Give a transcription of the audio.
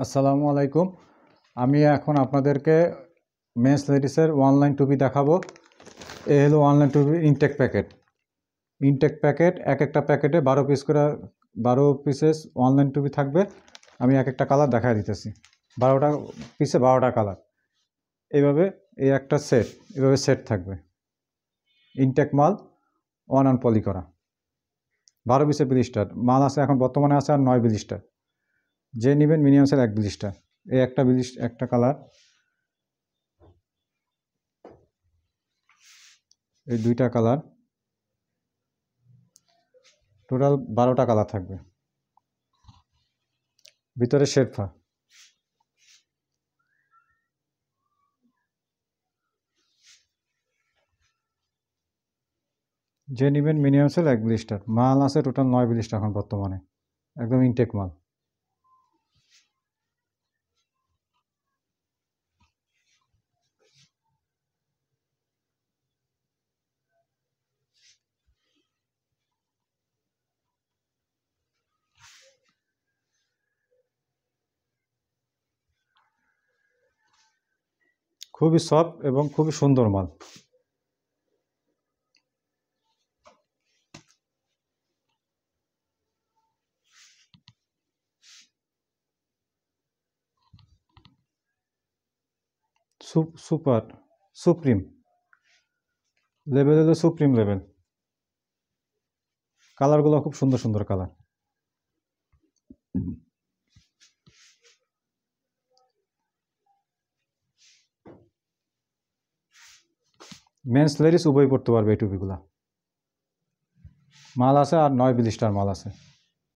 আসসালামু আলাইকুম। আমি এখন আপনাদেরকে মেন্স লেডিসের অনলাইন টুপি দেখাবো। এই হলো অনলাইন টুপি ইনটেক প্যাকেট এক একটা প্যাকেটে 12 পিস করে 12 পিসেস অনলাইন টুপি থাকবে। আমি এক একটা কালার দেখাই দিতেছি। 12টা পিসে 12টা কালার, এইভাবে এই একটা সেট, এভাবে সেট থাকবে। ইনটেক মাল অন পলি করা, 12 পিসের ব্লিস্টার মাল আছে। এখন বর্তমানে আছে আর 9 ব্লিস্টার। যে নেবেন মিনিমাম সেল 1 ব্লিস্টার। এই একটা কালার, এই দুইটা কালার, টোটাল 12টা কালার থাকবে। ভিতরে শেরফা, যে নেবেন মিনিমাম সেল 1 ব্লিস্টার। মাল আছে টোটাল 9 ব্লিস্টার এখন বর্তমানে, একদম ইনটেক মাল। খুবই সফট এবং খুবই সুন্দর মাল। সুপার সুপ্রিম লেভেল হলো সুপ্রিম লেভেল। কালারগুলো খুব সুন্দর সুন্দর কালার। মেন্স লেডিস উভয় পড়তে পারবে এই টুপিগুলা। মাল আছে আর 9 ব্লিস্টার মাল আছে।